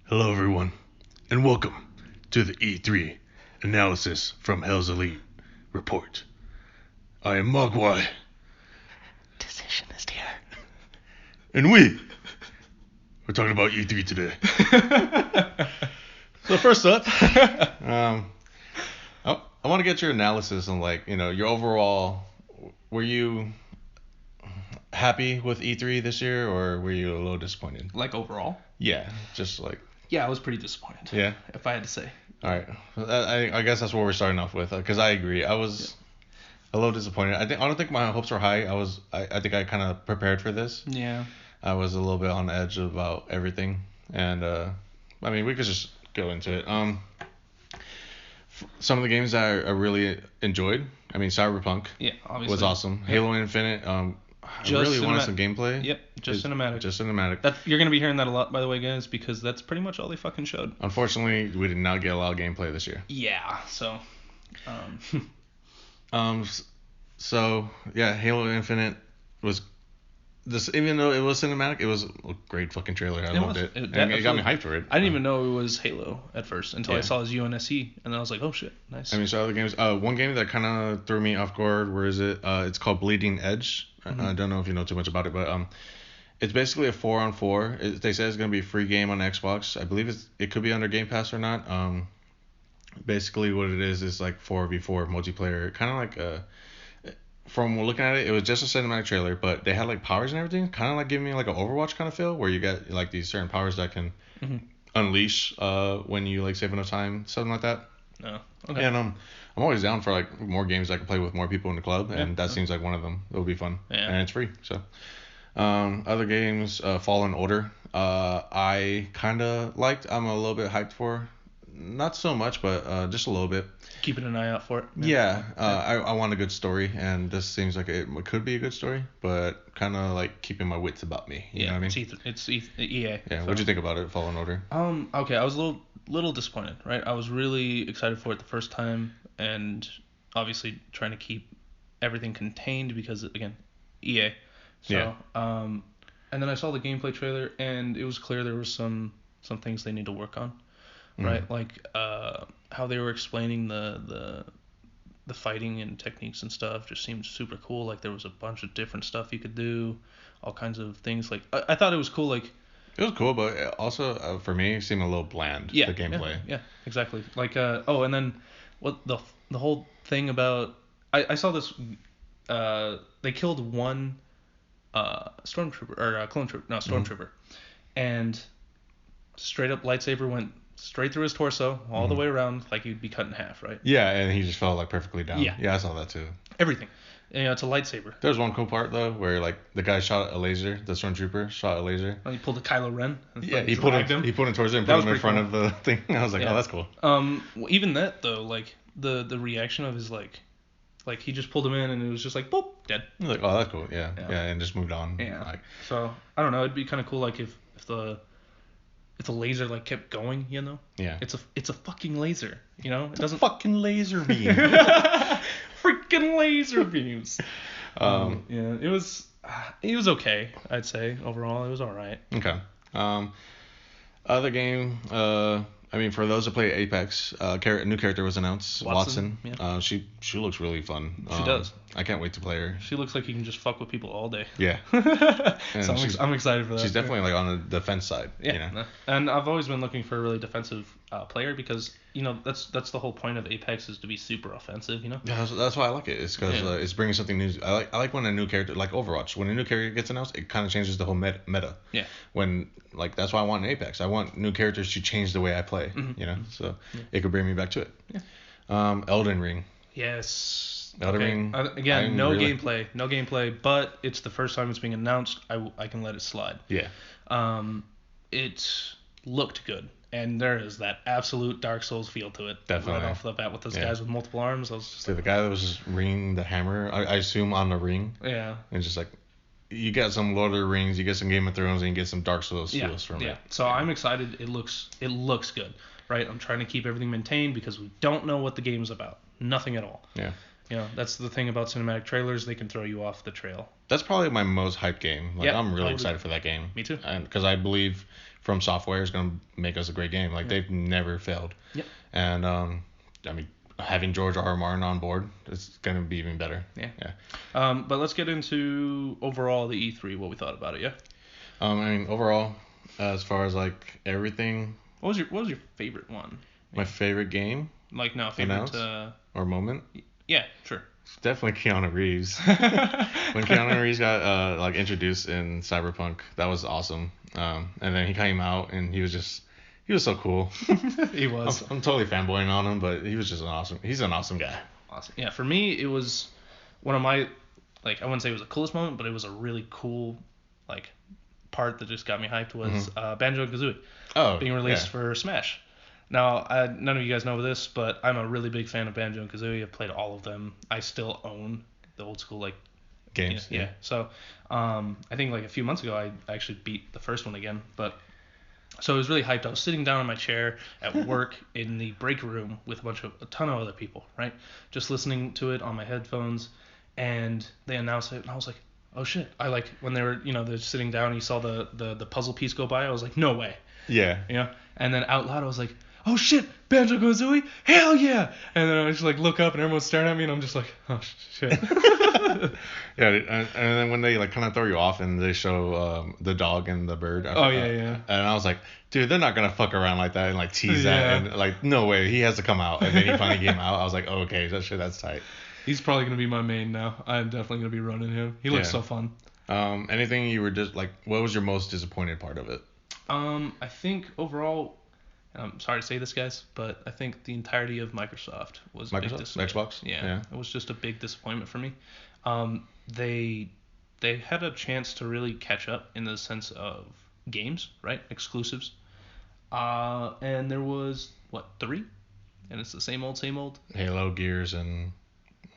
Hello, everyone, and welcome to the E3 analysis from HellzE report. I am Mogwai, Decisionist here. and we're talking about E3 today. So first up, I want to get your analysis on your overall. Were you happy with E3 this year, or were you a little disappointed? Like overall? Yeah, just like. Yeah, I was pretty disappointed. Yeah. If I had to say. All right. I guess that's what we're starting off with, because I agree. I was a little disappointed. I don't think my hopes were high. I think I kind of prepared for this. Yeah. I was a little bit on edge about everything, and we could just go into it. Some of the games that I really enjoyed. Cyberpunk. Yeah, obviously. Was awesome. Yep. Halo Infinite. I really wanted some gameplay. Yep, just cinematic. Just cinematic. You're going to be hearing that a lot, by the way, guys, because that's pretty much all they fucking showed. Unfortunately, we did not get a lot of gameplay this year. Yeah, so. So, yeah, Halo Infinite was... even though it was cinematic, it was a great fucking trailer. I loved it. It got me hyped for it. I didn't even know it was Halo at first until I saw his UNSC, and then I was like, oh shit, nice. So other games. One game that kind of threw me off guard. Where is it? It's called Bleeding Edge. Mm-hmm. I don't know if you know too much about it, but it's basically a 4-on-4. They say it's gonna be a free game on Xbox. I believe it could be under Game Pass or not. Basically what it is like 4v4 multiplayer, kind of like from looking at it, it was just a cinematic trailer, but they had like powers and everything, kind of like giving me like an Overwatch kind of feel, where you get like these certain powers that can unleash when you like save enough time, something like that. Oh, okay. And I'm always down for like more games I can play with more people in the club, and that seems like one of them. It would be fun, and it's free. So, other games, Fallen Order, I kind of liked. I'm a little bit hyped for. Not so much, but just a little bit. Keeping an eye out for it. I want a good story, and this seems like it could be a good story, but kind of like keeping my wits about me. You know what I mean? It's EA. Yeah. So. What'd you think about it, Fallen Order? Okay, I was a little disappointed, right? I was really excited for it the first time, and obviously trying to keep everything contained because, again, EA. So, yeah. And then I saw the gameplay trailer, and it was clear there was some things they need to work on. Right, like how they were explaining the fighting and techniques and stuff just seemed super cool. Like there was a bunch of different stuff you could do, all kinds of things. Like I thought it was cool. Like it was cool, but also for me it seemed a little bland. Yeah, the gameplay. Yeah, exactly. Like and then what the whole thing about I saw this. They killed one stormtrooper or clone trooper, no stormtrooper, and straight up lightsaber went straight through his torso, all the way around, like he'd be cut in half, right? Yeah, and he just fell like perfectly down. Yeah, I saw that too. Everything. It's a lightsaber. There's one cool part though, where like the guy shot a laser, the stormtrooper shot a laser. And he pulled a Kylo Ren. And he put him towards him, and put him in front of the thing. I was like, oh, that's cool. Even that though, like the reaction of his like he just pulled him in, and it was just like boop, dead. I was like, oh, that's cool. Yeah, and just moved on. Yeah. So I don't know. It'd be kind of cool, like if the laser like kept going, you know? Yeah. It's a fucking laser, you know? It doesn't fucking laser beam. Freaking laser beams. It was okay, I'd say. Overall, it was all right. Okay. Other game, for those that play Apex, a new character was announced, Watson. Yeah. She looks really fun. She does. I can't wait to play her. She looks like you can just fuck with people all day. Yeah. So I'm excited for that. She's definitely like on the defense side. Yeah. You know? And I've always been looking for a really defensive player because that's the whole point of Apex is to be super offensive. You know. Yeah, that's why I like it. It's because it's bringing something new. I like when a new character, like Overwatch, when a new character gets announced, it kind of changes the whole meta. Yeah. When that's why I want an Apex. I want new characters to change the way I play. Mm-hmm. You know, so it could bring me back to it. Yeah. Elden Ring. Yes. Elden Ring. Again, no gameplay, but it's the first time it's being announced. I can let it slide. Yeah. It looked good, and there is that absolute Dark Souls feel to it. Definitely. Right off the bat with those guys with multiple arms. I was just the guy that was just ringing the hammer, I assume on the ring. Yeah. And just like, you get some Lord of the Rings, you get some Game of Thrones, and you get some Dark Souls feels from it. Yeah. So I'm excited. It looks good, right? I'm trying to keep everything maintained because we don't know what the game's about. Nothing at all. Yeah. You know, that's the thing about cinematic trailers; they can throw you off the trail. That's probably my most hyped game. Like, Yeah, I'm really totally. excited for that game. Me too. And because I believe From Software is going to make us a great game. Like, they've never failed. Yep. And I mean, having George R. R. Martin on board, it's going to be even better. Yeah. Yeah. But let's get into overall the E3, what we thought about it. Yeah. I mean, overall, as far as like everything, What was your favorite one? my favorite game Like no favorite. Announced? Or moment, Yeah, sure. it's definitely Keanu Reeves. When Keanu Reeves got like introduced in Cyberpunk, that was awesome. And then he came out and he was so cool. He was. I'm totally fanboying on him, but he's an awesome guy. Awesome. Yeah, for me it was one of my, like, I wouldn't say it was the coolest moment, but it was a really cool like part that just got me hyped was Banjo-Kazooie being released for Smash. Now, none of you guys know this, but I'm a really big fan of Banjo-Kazooie. I've played all of them. I still own the old school like Games. Yeah. So, I think like a few months ago I actually beat the first one again, but so I was really hyped. I was sitting down in my chair at work in the break room with a ton of other people, right? Just listening to it on my headphones, and they announced it, and I was like, oh shit. I like when they were, they're sitting down and you saw the puzzle piece go by, I was like, no way. Yeah. And then out loud I was like, oh shit, Banjo-Kazooie? Hell yeah! And then I just like look up and everyone's staring at me and I'm just like, oh shit. Yeah, and then when they like kind of throw you off and they show the dog and the bird. Yeah. And I was like, dude, they're not gonna fuck around like that and like tease Yeah. that and like no way, he has to come out. And then he finally came out. I was like, oh, okay, that's tight. He's probably gonna be my main now. I'm definitely gonna be running him. He looks so fun. Anything you were just like, what was your most disappointed part of it? I think overall, and I'm sorry to say this, guys, but I think the entirety of Microsoft was a big disappointment. Xbox? Yeah, it was just a big disappointment for me. They had a chance to really catch up in the sense of games, right? Exclusives. And there was, 3? And it's the same old. Halo, Gears, and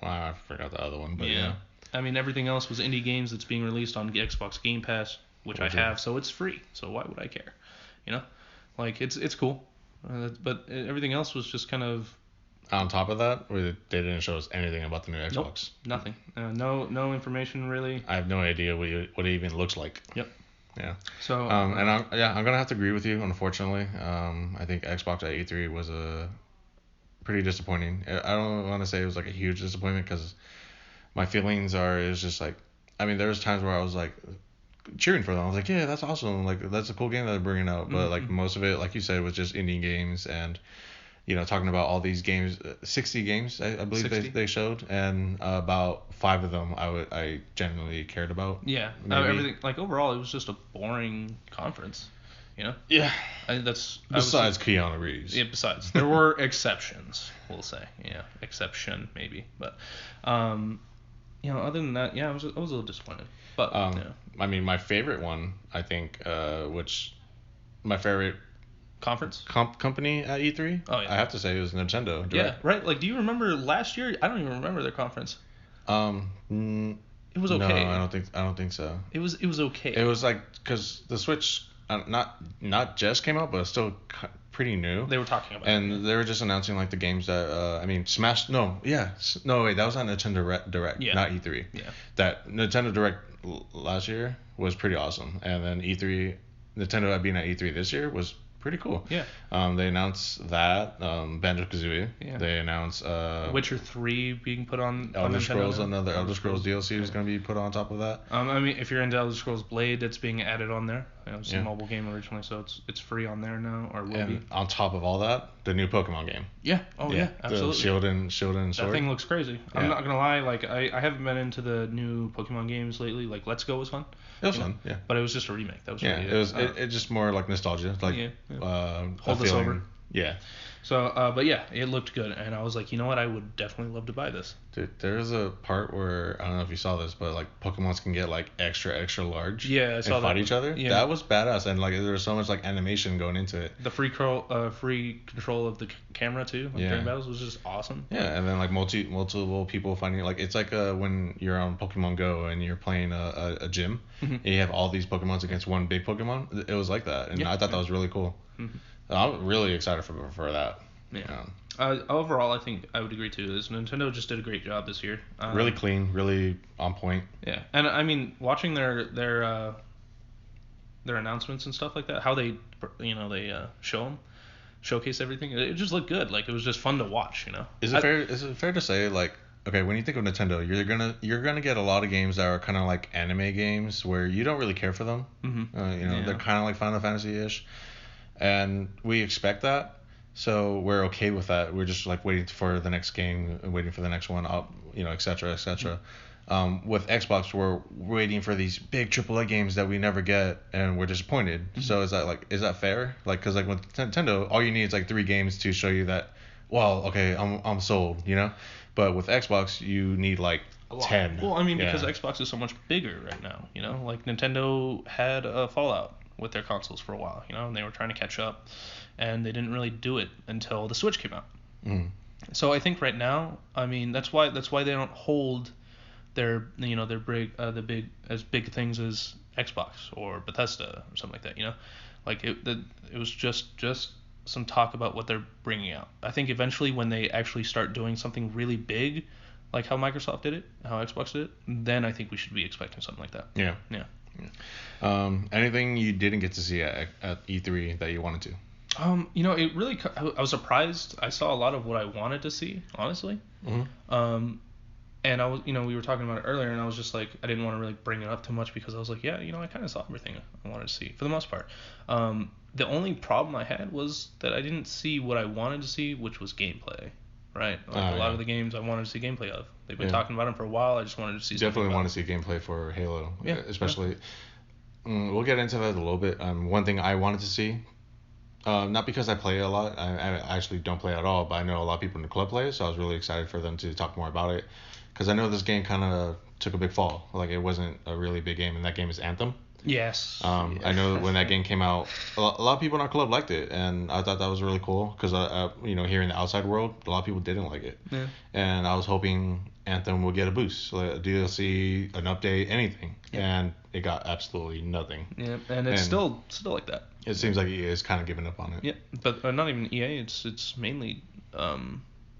I forgot the other one, but yeah. I mean, everything else was indie games that's being released on Xbox Game Pass, which I have, so it's free. So why would I care? Like it's cool, but everything else was just kind of. On top of that, they didn't show us anything about the new Xbox. Nope, nothing. No information really. I have no idea what it even looks like. Yep. Yeah. So. I'm gonna have to agree with you, unfortunately. I think Xbox at E3 was pretty disappointing. I don't want to say it was like a huge disappointment because my feelings it was just like, I mean, there was times where I was like cheering for them. I was like, yeah, that's awesome. Like, that's a cool game that they're bringing out. But like most of it, like you said, was just indie games and, talking about all these games, 60 games, I believe they showed, and about 5 of them I genuinely cared about. Yeah. Everything, like, overall, it was just a boring conference. Yeah. Besides Keanu Reeves. Yeah, besides. There were exceptions, we'll say. Yeah, exception, maybe. But, other than that, yeah, I was a little disappointed. But, I mean, my favorite one, I think, my favorite conference company at E3, I have to say it was Nintendo Direct. Yeah, right. Like, do you remember last year? I don't even remember their conference. It was okay. No, I don't think so. It was okay. It was like, because the Switch not just came out, but it's still pretty new. They were talking about and they were just announcing like the games that Smash. No, wait, that was on Nintendo Direct, not E3. Yeah. That Nintendo Direct last year was pretty awesome, and then Nintendo being at E3 this year was pretty cool. Yeah. They announced that Banjo-Kazooie. Yeah. They announced Witcher 3 being put on Elder Scrolls. Another Elder Elder Scrolls DLC is going to be put on top of that. I mean, if you're into Elder Scrolls Blade, it's being added on there. It was a mobile game originally, so it's free on there now, or will be. On top of all that, the new Pokemon game. Yeah. Oh yeah, absolutely. The Shield and Sword. That thing looks crazy. Yeah. I'm not gonna lie, like I haven't been into the new Pokemon games lately. Like Let's Go was fun. It was fun, yeah. But it was just a remake. That was really it just more like nostalgia, like hold us over. Yeah. So, but yeah, it looked good, and I was like, you know what, I would definitely love to buy this. Dude, there's a part where, I don't know if you saw this, but like Pokemons can get like extra large. Yeah, I saw and fight each other. Yeah. That was badass, and like there was so much like animation going into it. The free control of the camera too, like during battles, was just awesome. Yeah, and then like multiple people finding, like it's like when you're on Pokemon Go and you're playing a gym, and you have all these Pokemons against one big Pokemon. It was like that, and I thought that was really cool. I'm really excited for that. Yeah. Overall, I think I would agree too. Is Nintendo just did a great job this year. Really clean, really on point. Yeah, and I mean, watching their announcements and stuff like that, how they showcase everything. It just looked good. Like it was just fun to watch. Is it fair to say, like, okay, when you think of Nintendo, you're gonna get a lot of games that are kind of like anime games where you don't really care for them. Mm-hmm. They're kind of like Final Fantasy-ish, and we expect that. So we're okay with that. We're just like waiting for the next game, waiting for the next one up, et cetera, et cetera. With Xbox, we're waiting for these big AAA games that we never get, and we're disappointed. Mm-hmm. So is that fair? Like, cause like with Nintendo, all you need is like 3 games to show you that, well, okay, I'm sold, But with Xbox, you need like 10. Well, I mean, because Xbox is so much bigger right now, Like Nintendo had a fallout with their consoles for a while, and they were trying to catch up, and they didn't really do it until the Switch came out. Mm. So I think right now, I mean, that's why they don't hold their big things as Xbox or Bethesda or something like that, Like it was just some talk about what they're bringing out. I think eventually when they actually start doing something really big, like how Microsoft did it, how Xbox did it, then I think we should be expecting something like that. Yeah. Anything you didn't get to see at E3 that you wanted to? It really. I was surprised. I saw a lot of what I wanted to see, honestly. Mm-hmm. And I was, we were talking about it earlier, and I was just like, I didn't want to really bring it up too much because I was like, yeah, I kind of saw everything I wanted to see for the most part. The only problem I had was that I didn't see what I wanted to see, which was gameplay. Right, like a lot of the games I wanted to see gameplay of. They've been talking about them for a while. I just wanted to see. Definitely want to see gameplay for Halo. Yeah, especially. Yeah. We'll get into that a little bit. One thing I wanted to see, not because I play a lot. I actually don't play at all, but I know a lot of people in the club play, so I was really excited for them to talk more about it. Because I know this game kind of took a big fall. Like it wasn't a really big game, and that game is Anthem. Yes. I know when that game came out, a lot of people in our club liked it, and I thought that was really cool because here in the outside world, a lot of people didn't like it. Yeah. And I was hoping Anthem would get a boost, like a DLC, an update, anything, and it got absolutely nothing. Yeah, and it's still like that. It seems like EA is kind of giving up on it. Yeah, but not even EA. It's mainly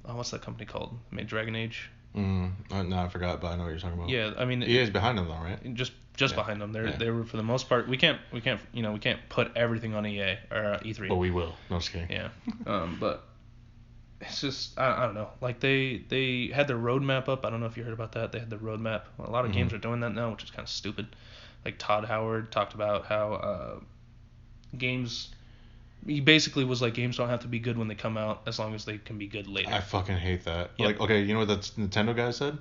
what's that company called? Made Dragon Age. No, I forgot, but I know what you're talking about. Yeah, I mean EA is behind them though, right? Just behind them. They were for the most part. We can't put everything on EA or E3. But we will. No, just kidding. Yeah. But it's just I don't know. Like they had their roadmap up. I don't know if you heard about that. They had the roadmap. A lot of games are doing that now, which is kind of stupid. Like Todd Howard talked about how games. He basically was like, games don't have to be good when they come out as long as they can be good later. I fucking hate that. Yep. Like, okay, you know what that Nintendo guy said?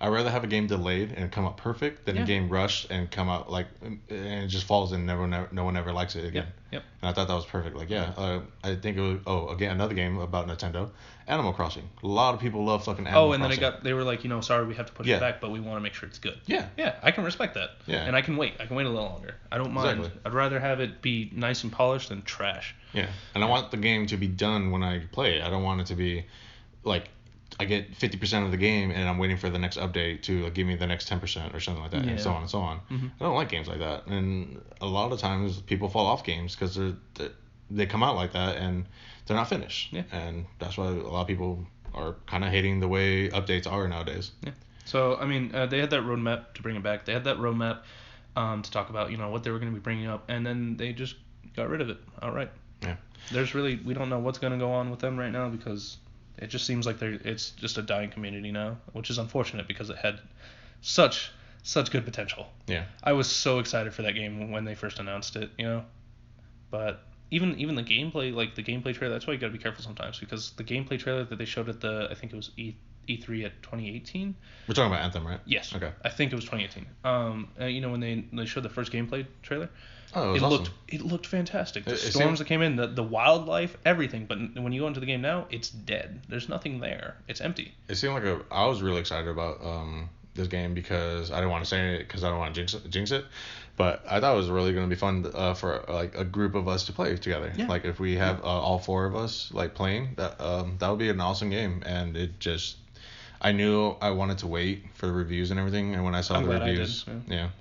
I'd rather have a game delayed and come out perfect than a game rushed and come out like and it just falls and no one ever likes it again. Yep. And I thought that was perfect. Like, I think it was again another game about Nintendo, Animal Crossing. A lot of people love fucking Animal Crossing. And then they were like, sorry, we have to put it back, but we want to make sure it's good. Yeah. Yeah, I can respect that. Yeah. And I can wait. I can wait a little longer. I don't mind. Exactly. I'd rather have it be nice and polished than trash. Yeah. And I want the game to be done when I play it. I don't want it to be like I get 50% of the game and I'm waiting for the next update to give me the next 10% or something like that, and so on and so on. Mm-hmm. I don't like games like that, and a lot of times people fall off games because they come out like that and they're not finished. Yeah. And that's why a lot of people are kind of hating the way updates are nowadays. Yeah. So I mean, they had that roadmap to bring it back. They had that roadmap to talk about what they were going to be bringing up, and then they just got rid of it outright. Yeah. We don't know what's going to go on with them right now because it just seems like it's just a dying community now, which is unfortunate because it had such good potential. Yeah. I was so excited for that game when they first announced it, But even the gameplay, like the gameplay trailer, that's why you got to be careful sometimes because the gameplay trailer that they showed at I think it was E3 at 2018. We're talking about Anthem, right? Yes. Okay. I think it was 2018. When they showed the first gameplay trailer, oh, it was awesome. It looked fantastic. The storms that came in, the wildlife, everything. But when you go into the game now, it's dead. There's nothing there. It's empty. It seemed like I was really excited about this game because I didn't want to say it because I don't want to jinx it. But I thought it was really going to be fun for like a group of us to play together. Yeah. Like if we have all 4 of us like playing, that would be an awesome game. And I knew I wanted to wait for the reviews and everything, and when I saw the reviews,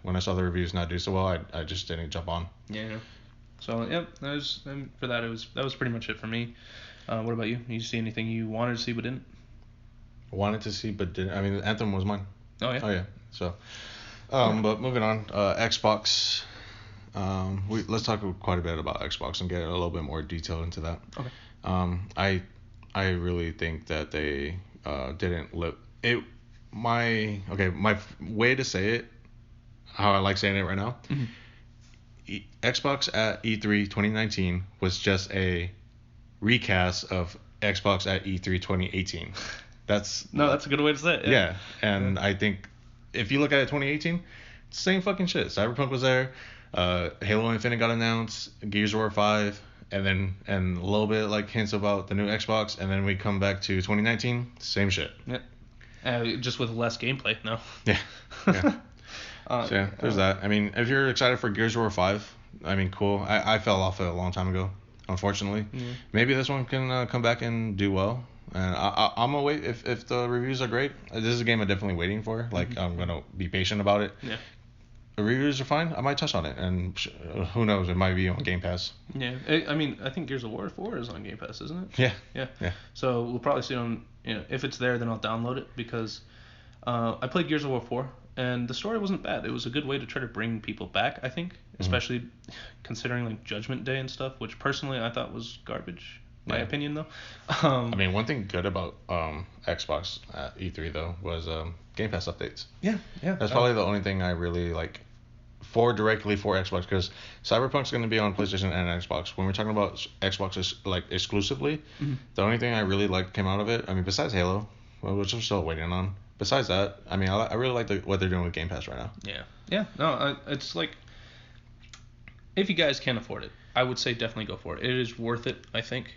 when I saw the reviews not do so well, I just didn't jump on. Yeah. So that was that was pretty much it for me. What about you? You see anything you wanted to see but didn't? Wanted to see, but didn't. I mean, Anthem was mine. Oh yeah. Oh yeah. So, but moving on, Xbox. Let's talk quite a bit about Xbox and get a little bit more detail into that. Okay. I really think that they didn't live it. My way to say it, how I like saying it right now. Mm-hmm. Xbox at E3 2019 was just a recast of Xbox at E3 2018. That's a good way to say it. Yeah, and I think if you look at it 2018, same fucking shit. Cyberpunk was there, Halo Infinite got announced, Gears of War 5, and a little bit like hints about the new Xbox, and then we come back to 2019, same shit. Yeah. Just with less gameplay, no. Yeah. So yeah, there's that. I mean, if you're excited for Gears of War 5, I mean, cool. I fell off it a long time ago, unfortunately. Mm-hmm. Maybe this one can come back and do well. And I'm gonna wait if the reviews are great. This is a game I'm definitely waiting for. Like, I'm gonna be patient about it. Yeah. The reviews are fine. I might touch on it, and who knows? It might be on Game Pass. Yeah. I mean, I think Gears of War 4 is on Game Pass, isn't it? Yeah. So we'll probably see it on. If it's there, then I'll download it because I played Gears of War 4 and the story wasn't bad. It was a good way to try to bring people back. I think, especially considering like Judgment Day and stuff, which personally I thought was garbage. My opinion, though. I mean, one thing good about Xbox at E3 though was Game Pass updates. Yeah. That's probably the only thing I really like directly for Xbox, because Cyberpunk's going to be on PlayStation and Xbox. When we're talking about Xbox like exclusively, the only thing I really liked came out of it, I mean, besides Halo, which I'm still waiting on. Besides that, I mean, I really like what they're doing with Game Pass right now. Yeah. No, it's like, if you guys can afford it, I would say definitely go for it. It is worth it, I think.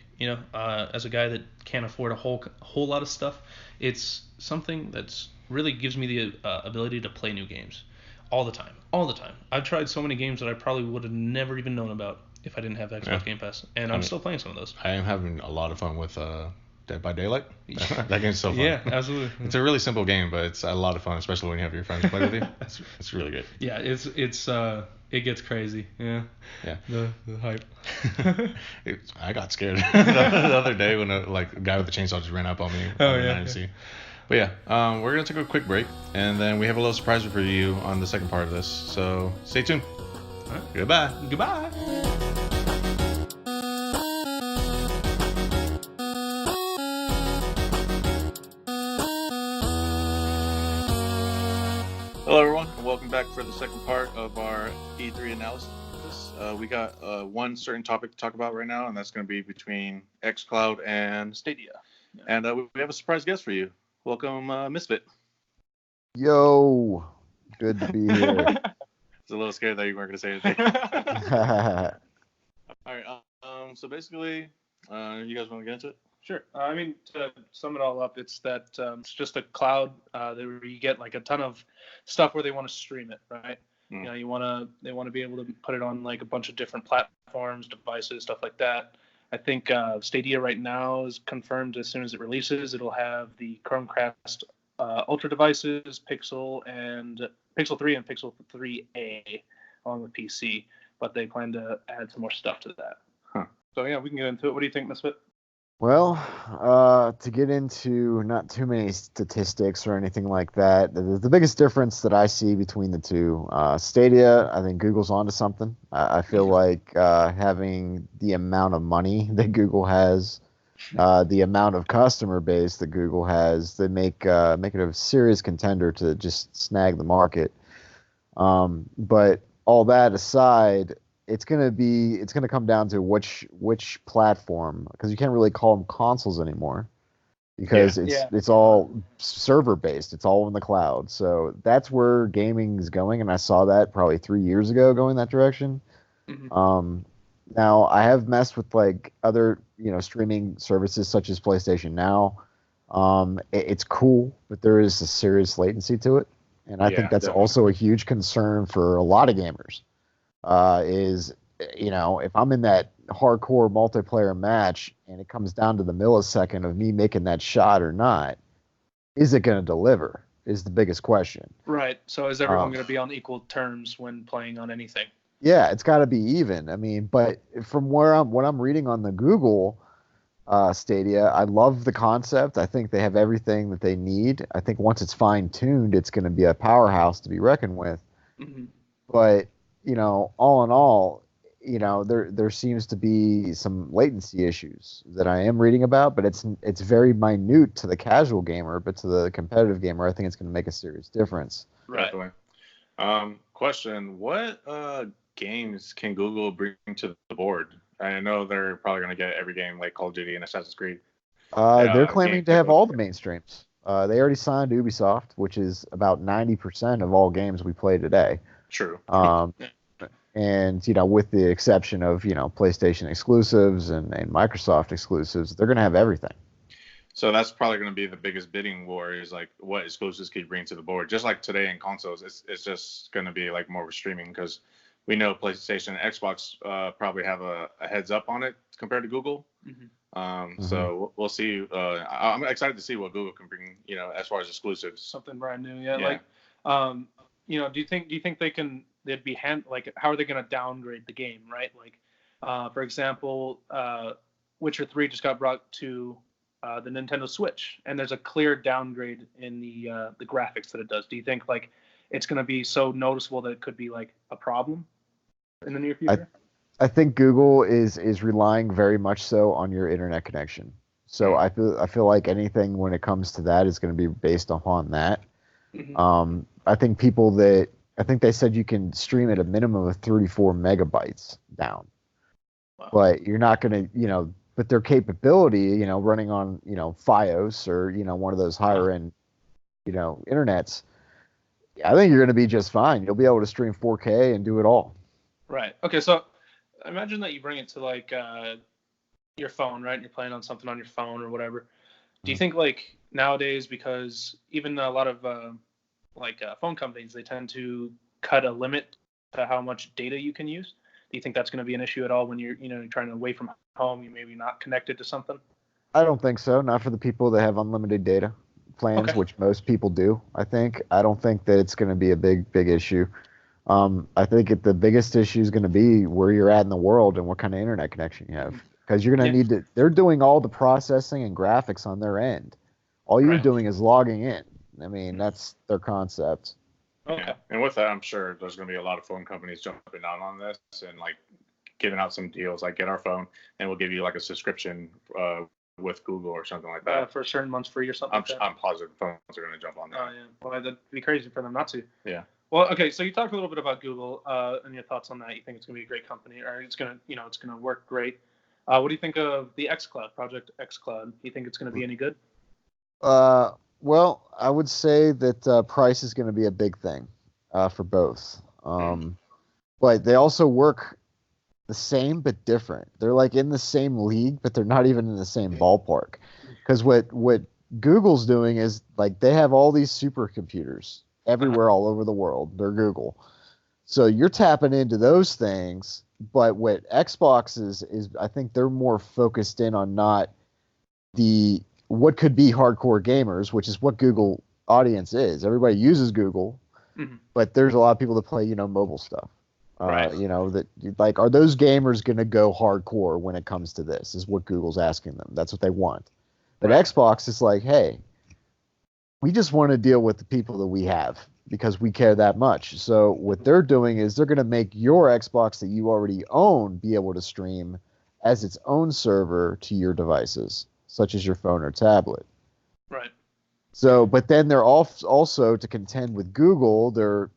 As a guy that can't afford a whole lot of stuff, it's something that's really gives me the ability to play new games all the time. I've tried so many games that I probably would have never even known about if I didn't have Xbox Game Pass, and I'm still playing some of those. I am having a lot of fun with Dead by Daylight. That game's so fun. Yeah, absolutely. It's a really simple game, but it's a lot of fun, especially when you have your friends play with you. It's really good. Yeah, it gets crazy. Yeah. The hype. I got scared the other day when a guy with a chainsaw just ran up on me. But yeah, we're gonna take a quick break, and then we have a little surprise for you on the second part of this. So stay tuned. All right. Goodbye. Hello everyone, and welcome back for the second part of our E3 analysis. We got one certain topic to talk about right now, and that's going to be between xCloud and Stadia. Yeah. And we have a surprise guest for you. Welcome, Misfit. Yo, good to be here. I was a little scared that you weren't going to say anything. All right, so basically, you guys want to get into it? Sure. I mean, to sum it all up, it's that it's just a cloud where you get like a ton of stuff where they want to stream it, right? Mm. They want to be able to put it on like a bunch of different platforms, devices, stuff like that. I think Stadia right now is confirmed as soon as it releases. It'll have the Chromecast Ultra devices, Pixel 3 and Pixel 3a along with PC, but they plan to add some more stuff to that. Huh. So yeah, we can get into it. What do you think, Misfit? Well, to get into not too many statistics or anything like that, the biggest difference that I see between the two, Stadia, I think Google's onto something. I feel like having the amount of money that Google has, the amount of customer base that Google has, they make it a serious contender to just snag the market. But all that aside, it's gonna come down to which platform, because you can't really call them consoles anymore, because it's all server based, it's all in the cloud. So that's where gaming is going, and I saw that probably 3 years ago going that direction. Mm-hmm. Now I have messed with like other streaming services such as PlayStation Now. It's cool, but there is a serious latency to it, and I think that's definitely also a huge concern for a lot of gamers. If I'm in that hardcore multiplayer match and it comes down to the millisecond of me making that shot or not, is it going to deliver? Is the biggest question. Right. So is everyone going to be on equal terms when playing on anything? Yeah, it's got to be even. I mean, but from what I'm reading on the Google, Stadia. I love the concept. I think they have everything that they need. I think once it's fine tuned, it's going to be a powerhouse to be reckoned with. Hmm. But all in all, there seems to be some latency issues that I am reading about, but it's very minute to the casual gamer, but to the competitive gamer, I think it's going to make a serious difference. Right. Definitely. Question: what games can Google bring to the board? I know they're probably going to get every game like Call of Duty and Assassin's Creed. They're Game claiming to type have of. all the mainstreams. They already signed Ubisoft, which is about 90% of all games we play today. True. Um, and with the exception of PlayStation exclusives and Microsoft exclusives, they're going to have everything. So that's probably going to be the biggest bidding war is like what exclusives can you bring to the board. Just like today in consoles, it's just going to be like more streaming because we know PlayStation and Xbox probably have a heads up on it compared to Google. Mm-hmm. So we'll see. I'm excited to see what Google can bring, as far as exclusives. Something brand new, yeah. Yeah. Like, do you think they'd be like, how are they going to downgrade the game, right? Like, for example, Witcher 3 just got brought to the Nintendo Switch, and there's a clear downgrade in the graphics that it does. Do you think like it's going to be so noticeable that it could be like a problem in the near future? I think Google is relying very much so on your internet connection. So I feel like anything when it comes to that is going to be based upon that. Mm-hmm. I think they said you can stream at a minimum of 34 megabytes down, Wow. but you're not going to but their capability running on FiOS or one of those higher end internets. I think you're going to be just fine. You'll be able to stream 4K and do it all. Right. Okay. So imagine that you bring it to like your phone, right? And you're playing on something on your phone or whatever. Do you think like nowadays, because even a lot of phone companies, they tend to cut a limit to how much data you can use? Do you think that's going to be an issue at all when you're trying to away from home, you maybe not connected to something? I don't think so. Not for the people that have unlimited data plans, Okay. which most people do. I don't think that it's going to be a big issue. I think the biggest issue is going to be where you're at in the world and what kind of internet connection you have. Because you're going to need to. They're doing all the processing and graphics on their end. All you're Right. doing is logging in. I mean, that's their concept. Okay. Yeah. And with that, I'm sure there's going to be a lot of phone companies jumping out on this and like giving out some deals, like get our phone and we'll give you like a subscription with Google or something like that. For certain months free or something. I'm positive phones are going to jump on that. Oh yeah. Well, that'd be crazy for them not to. Yeah. Well, okay. So you talked a little bit about Google and your thoughts on that. You think it's going to be a great company, or it's going to work great. What do you think of the xCloud, Project xCloud? Do you think it's going to be any good? Well, I would say that price is going to be a big thing for both. But they also work the same but different. They're like in the same league, but they're not even in the same ballpark. Because what Google's doing is like they have all these supercomputers everywhere all over the world. They're Google. So you're tapping into those things, but what Xbox is I think they're more focused in on not what could be hardcore gamers, which is what Google audience is. Everybody uses Google, but there's a lot of people that play, mobile stuff. Right. That like, are those gamers going to go hardcore when it comes to this? Is what Google's asking them. That's what they want. But Xbox is like, hey, we just want to deal with the people that we have because we care that much. So what they're doing is they're going to make your Xbox that you already own be able to stream as its own server to your devices, such as your phone or tablet. Right. So, but then they're also to contend with Google. They're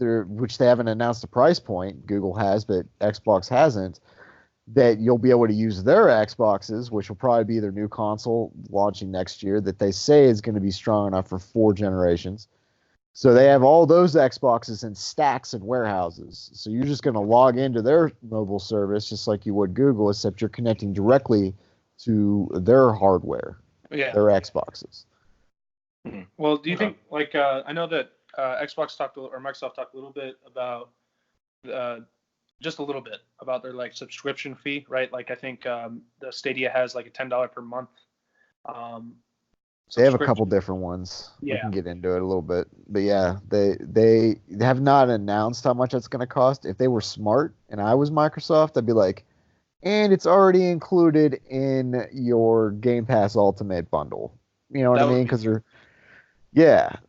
which they haven't announced a price point. Google has, but Xbox hasn't. That you'll be able to use their Xboxes, which will probably be their new console launching next year. That they say is going to be strong enough for 4 generations. So they have all those Xboxes in stacks and warehouses. So you're just going to log into their mobile service just like you would Google, except you're connecting directly to their hardware, their Xboxes. Well, do you think like I know that Xbox talked or Microsoft talked a little bit about just a little bit about their like subscription fee, right? Like I think the Stadia has like a $10 per month. They have a couple different ones. Yeah. We can get into it a little bit, but yeah, they have not announced how much it's going to cost. If they were smart and I was Microsoft, I'd be like, and it's already included in your Game Pass Ultimate bundle. You know what I That would mean? be. Because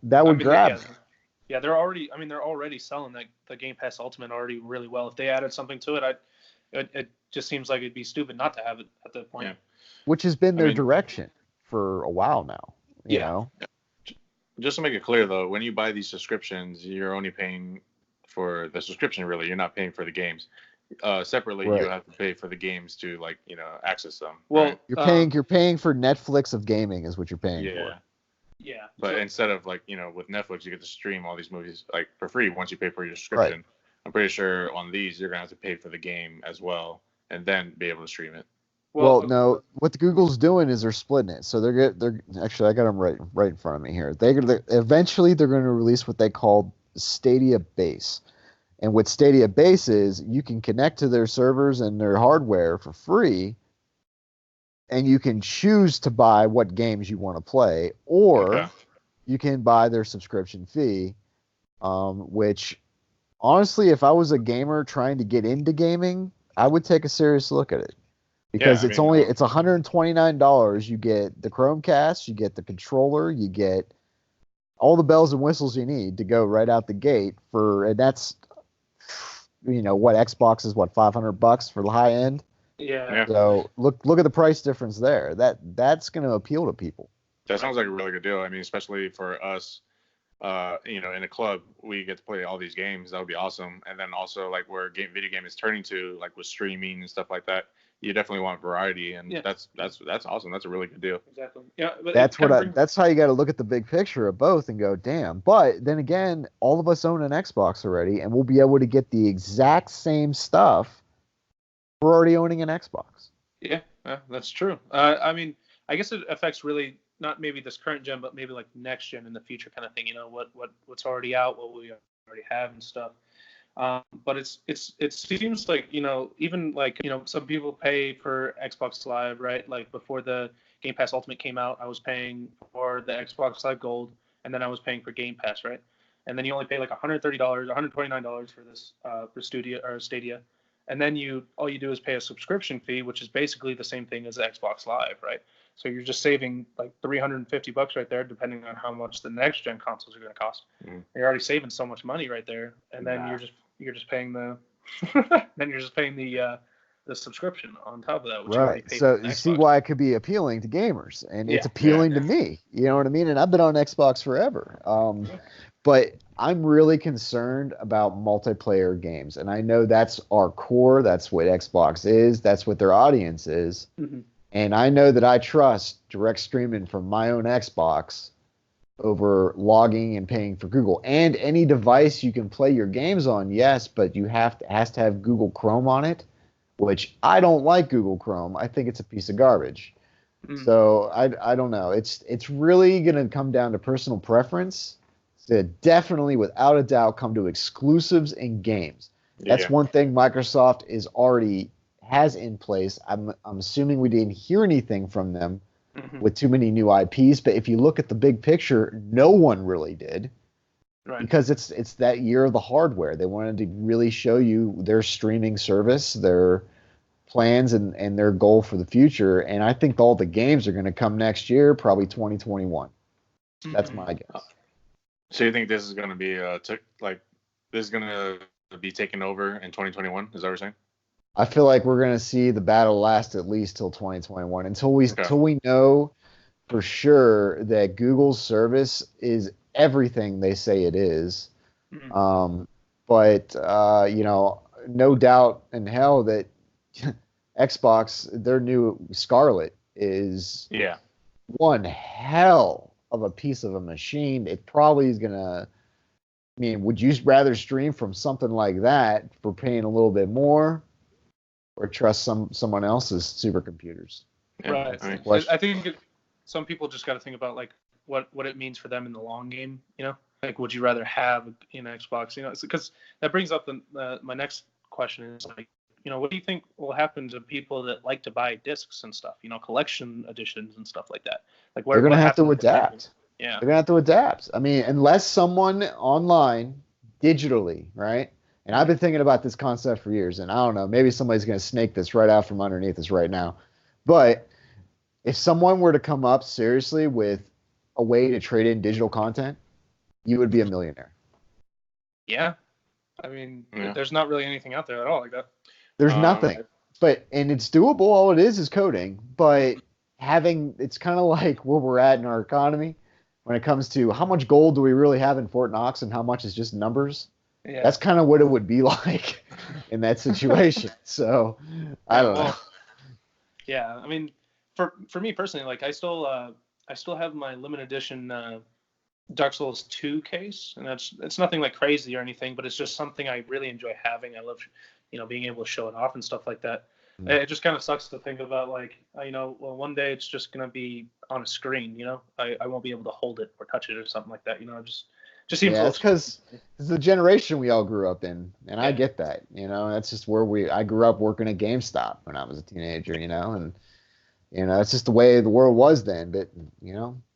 that I would mean, yeah, grab yeah, me. yeah. They're already. I mean, they're already selling the Game Pass Ultimate already really well. If they added something to it, it just seems like it'd be stupid not to have it at that point. Yeah. Which has been I their mean, direction for a while now. You Yeah. know, just to make it clear though, when you buy these subscriptions, you're only paying for the subscription. Really, you're not paying for the games. Separately, you right? have to pay for the games to like access them, right? Well, You're paying for Netflix of gaming is what you're paying for. Yeah. yeah. But So instead of like with Netflix, you get to stream all these movies like for free once you pay for your Right. subscription. I'm pretty sure on these you're gonna have to pay for the game as well, and then be able to stream it. Well, well, no. What the Google's doing is they're splitting it. So they're actually I got them right in front of me here. Eventually they're going to release what they call Stadia Base. And what Stadia Base is, you can connect to their servers and their hardware for free, and you can choose to buy what games you want to play, Okay. or you can buy their subscription fee. Which honestly, if I was a gamer trying to get into gaming, I would take a serious look at it Yeah, because I mean, it's $129. You get the Chromecast, you get the controller, you get all the bells and whistles you need to go right out the gate and that's what Xbox is, what, $500 for the high end. yeah. yeah, So look at the price difference there. That's going to appeal to people. that sounds like a really good deal. I mean, especially for us, in a club, we get to play all these games. That would be awesome. And then also like where video game is turning to, like with streaming and stuff like that, you definitely want variety, and Yeah. that's awesome. That's a really good deal. Exactly. Yeah. But That's how you got to look at the big picture of both and go, damn. But then again, all of us own an Xbox already, and we'll be able to get the exact same stuff. We're already owning an Xbox. Yeah, that's true. I mean, I guess it affects really not maybe this current gen, but maybe like next gen in the future kind of thing. What's already out, what we already have and stuff. But it seems like even like some people pay for Xbox Live, right? Like before the Game Pass Ultimate came out, I was paying for the Xbox Live Gold, and then I was paying for Game Pass, right? And then you only pay like $130, $129 for this for Stadia, and then all you do is pay a subscription fee, which is basically the same thing as Xbox Live, right? So you're just saving like $350 right there, depending on how much the next gen consoles are going to cost. You're already saving so much money right there, and then you're just paying the then you're just paying the subscription on top of that, which you already Right. paid So for the you see Xbox. why it could be appealing to gamers, and it's Yeah. appealing to me. You know what I mean? And I've been on Xbox forever. But I'm really concerned about multiplayer games, and I know that's our core. That's what Xbox is. That's what their audience is. Mm-hmm. And I know that I trust direct streaming from my own Xbox over logging and paying for Google. And any device you can play your games on, yes, but has to have Google Chrome on it, which I don't like Google Chrome. I think it's a piece of garbage. So I don't know. It's really going to come down to personal preference. To definitely, without a doubt, come to exclusives in games. That's one thing Microsoft has in place. I'm assuming we didn't hear anything from them with too many new IPs, but if you look at the big picture, no one really did. Right. Because it's that year of the hardware. They wanted to really show you their streaming service, their plans, and their goal for the future. And I think all the games are going to come next year, probably 2021. That's my guess. So you think this is going to be this is going to be taken over in 2021? Is that what you're saying? I feel like we're going to see the battle last at least till 2021 until we know for sure that Google's service is everything they say it is. But no doubt in hell that Xbox, their new Scarlet, is one hell of a piece of a machine. It probably is gonna. I mean, would you rather stream from something like that for paying a little bit more, or trust someone else's supercomputers? Right. I think some people just got to think about like what it means for them in the long game. Like would you rather have an Xbox? Because that brings up my next question is like, what do you think will happen to people that like to buy discs and stuff? Collection editions and stuff like that. Like they're gonna have to happens adapt. Yeah. They're gonna have to adapt. I mean, unless someone online digitally, right, And I've been thinking about this concept for years, and I don't know, maybe somebody's going to snake this right out from underneath us right now. But if someone were to come up seriously with a way to trade in digital content, you would be a millionaire. Yeah. I mean, there's not really anything out there at all like that. There's nothing. And it's doable. All it is coding. But it's kind of like where we're at in our economy when it comes to how much gold do we really have in Fort Knox and how much is just numbers. Yeah. That's kind of what it would be like in that situation. So I don't know. Yeah, I mean, for me personally, like I still have my limited edition Dark Souls 2 case, and it's nothing like crazy or anything, but it's just something I really enjoy having. I love, being able to show it off and stuff like that. It just kind of sucks to think about, like, well, one day it's just gonna be on a screen. I won't be able to hold it or touch it or something like that. Just seems. Yeah, it's because it's the generation we all grew up in, and I get that. That's just where I grew up working at GameStop when I was a teenager. And it's just the way the world was then. But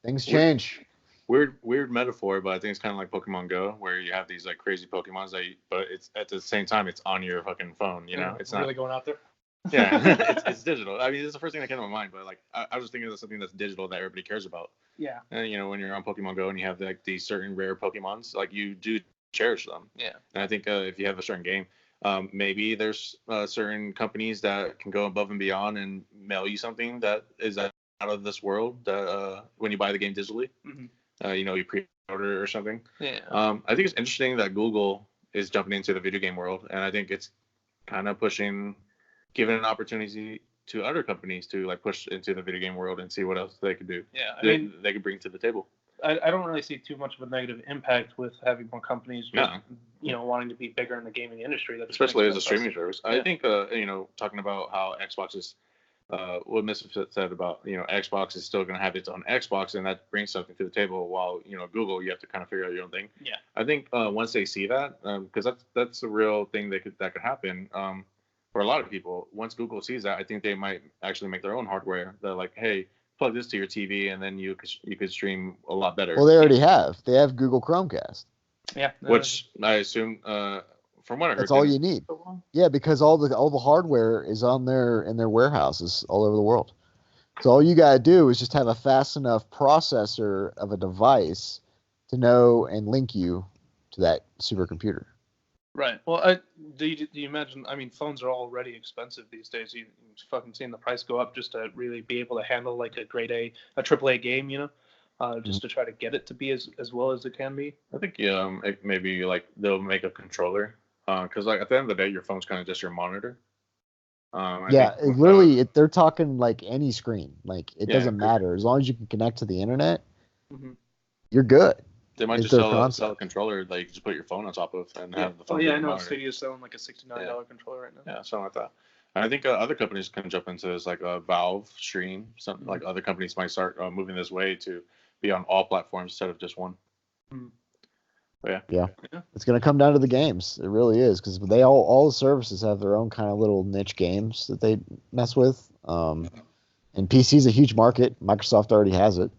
things change. Weird metaphor, but I think it's kind of like Pokemon Go, where you have these like crazy Pokemons but it's at the same time it's on your fucking phone. It's not really going out there. Yeah, it's digital. I mean, it's the first thing that came to my mind, but like I was thinking of something that's digital that everybody cares about. Yeah. And when you're on Pokemon Go and you have like these certain rare Pokemons, like you do cherish them. Yeah. And I think if you have a certain game, maybe there's certain companies that can go above and beyond and mail you something that is out of this world that when you buy the game digitally. Mm-hmm. You pre-order or something. Yeah. I think it's interesting that Google is jumping into the video game world, and I think it's kind of giving an opportunity to other companies to like push into the video game world and see what else they could do. Yeah, they could bring to the table. I don't really see too much of a negative impact with having more companies, wanting to be bigger in the gaming industry. Especially as a streaming service. Yeah. I think, talking about how Xbox is. What Misfit said about Xbox is still going to have its own Xbox, and that brings something to the table. While Google, you have to kind of figure out your own thing. Yeah. I think once they see that, because that's a real thing that could happen for a lot of people. Once Google sees that, I think they might actually make their own hardware. They're like, hey, plug this to your TV, and then you could stream a lot better. Well, they already have. They have Google Chromecast. Yeah. Which I assume. From what I heard, that's all you need. Yeah, because all the hardware is in their warehouses all over the world. So all you gotta do is just have a fast enough processor of a device to know and link you to that supercomputer. Right. Well, do you imagine? I mean, phones are already expensive these days. You've fucking seen the price go up just to really be able to handle like a AAA game, just to try to get it to be as well as it can be. I think maybe like they'll make a controller. Because like at the end of the day, your phone's kind of just your monitor. They're talking like any screen. Like it doesn't matter as long as you can connect to the internet. Mm-hmm. You're good. They might just sell a controller that you can just put your phone on top of and have the phone. Oh yeah, I know Stadia's selling like a $69 controller right now. Yeah, something like that. And I think other companies can jump into this, like a Valve Stream. Something like other companies might start moving this way to be on all platforms instead of just one. Mm-hmm. Yeah. It's going to come down to the games. It really is, because all the services have their own kind of little niche games that they mess with. And PC is a huge market. Microsoft already has it.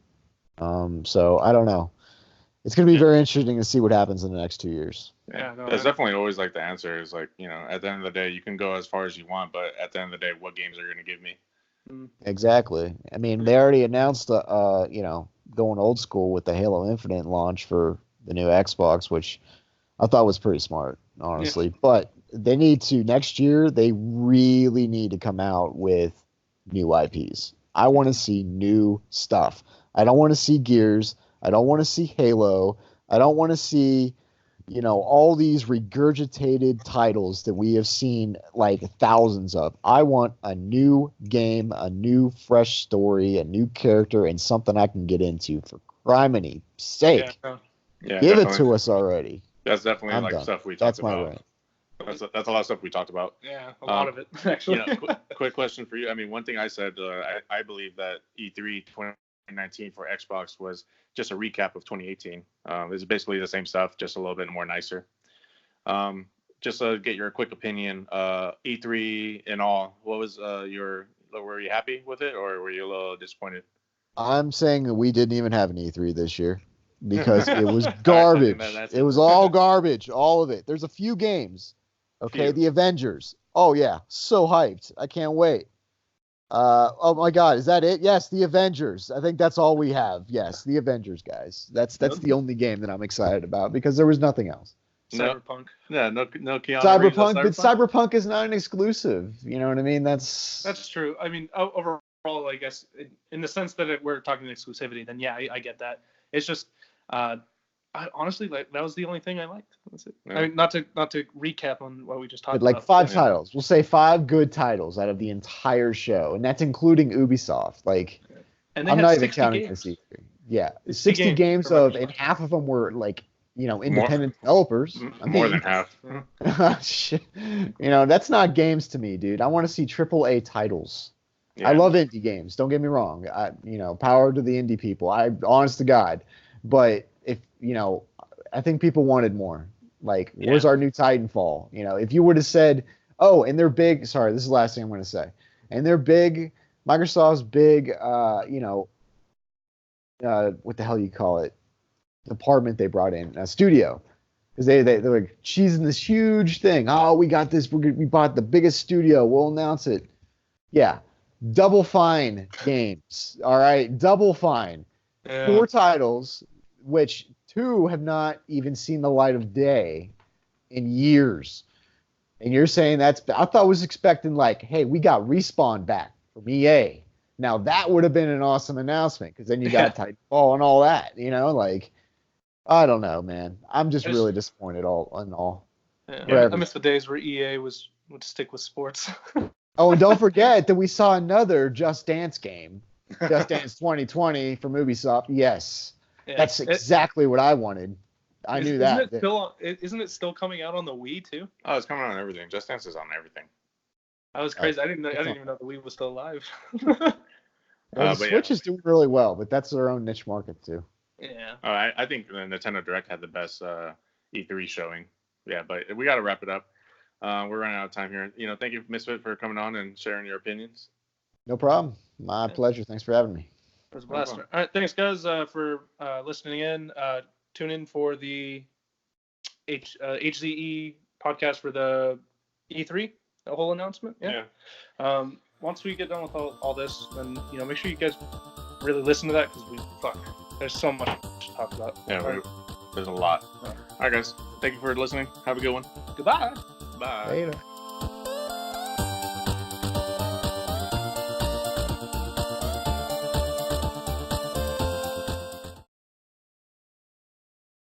So I don't know. It's going to be very interesting to see what happens in the next 2 years. Yeah, that's definitely always like the answer is like, at the end of the day, you can go as far as you want, but at the end of the day, what games are you going to give me? Exactly. I mean, they already announced, going old school with the Halo Infinite launch for the new Xbox, which I thought was pretty smart, honestly. Yeah. But they need to, next year, they really need to come out with new IPs. I want to see new stuff. I don't want to see Gears. I don't want to see Halo. I don't want to see, all these regurgitated titles that we have seen like thousands of. I want a new game, a new fresh story, a new character, and something I can get into, for criminy sake. Yeah, give it to us already. That's definitely stuff we talked about. That's my rant. That's a lot of stuff we talked about. Yeah, a lot of it actually. Quick question for you. I mean, one thing I said, I believe that E3 2019 for Xbox was just a recap of 2018. It's basically the same stuff, just a little bit more nicer. Just to get your quick opinion, E3 in all, what was were you happy with it, or were you a little disappointed? I'm saying that we didn't even have an E3 this year. Because it was garbage. It was all garbage, all of it. There's a few games Okay, Few. the Avengers. Oh yeah, so hyped. I can't wait. Oh my God, is that it? Yes, the Avengers. I think that's all we have. Yes, the Avengers, guys. That's the only game that I'm excited about because there was nothing else. No. Cyberpunk. Yeah, no Keanu Reeves Cyberpunk, on but Cyberpunk. Cyberpunk is not an exclusive. You know what I mean? That's true. I mean, overall, I guess in the sense that we're talking exclusivity, then yeah, I get that. It's just, I honestly like that was the only thing I liked. That's it. Yeah. I mean, not to recap on what we just talked But like about. 5 but- titles. We'll say 5 good titles out of the entire show, and that's including Ubisoft. Like, and they I'm had not even 60 counting games. this E3. Yeah, 60 60 games for of, Microsoft. and half of them were like, independent developers. More than half. Shit. That's not games to me, dude. I want to see AAA titles. Yeah. I love indie games. Don't get me wrong. Power to the indie people. Honest to God, but if I think people wanted more. Like, where's our new Titanfall? If you would have said, oh, and they're big. Sorry, this is the last thing I'm going to say. And they're big. Microsoft's big. What the hell you call it? Department they brought in, studio, because they're like cheesing this huge thing. Oh, we got this. We bought the biggest studio. We'll announce it. Yeah, Double Fine games. All right, Double Fine. Yeah. 4 titles, which 2 have not even seen the light of day in years. And you're saying I thought I was expecting like, hey, we got Respawn back from EA. Now that would have been an awesome announcement because then you got Titanfall and all that. Like. I don't know, man. I'm just really disappointed all in all. Yeah. I miss the days where EA would stick with sports. Oh, and don't forget that we saw another Just Dance game, Just Dance 2020 from Ubisoft. Yes, that's exactly what I wanted. I knew that. Isn't it still coming out on the Wii too? Oh, it's coming on everything. Just Dance is on everything. That was crazy. I didn't even know the Wii was still alive. The Switch is doing really well, but that's their own niche market too. Yeah. I think the Nintendo Direct had the best E3 showing. Yeah, but we got to wrap it up. We're running out of time here. Thank you, Misfit, for coming on and sharing your opinions. No problem. My pleasure. Thanks for having me. It was a blast. All right, thanks, guys, for listening in. Tune in for the HzE podcast for the E3, the whole announcement. Yeah. Once we get done with all this, then make sure you guys really listen to that because there's so much to talk about. Yeah, there's a lot. All right, guys. Thank you for listening. Have a good one. Goodbye. Bye. Later.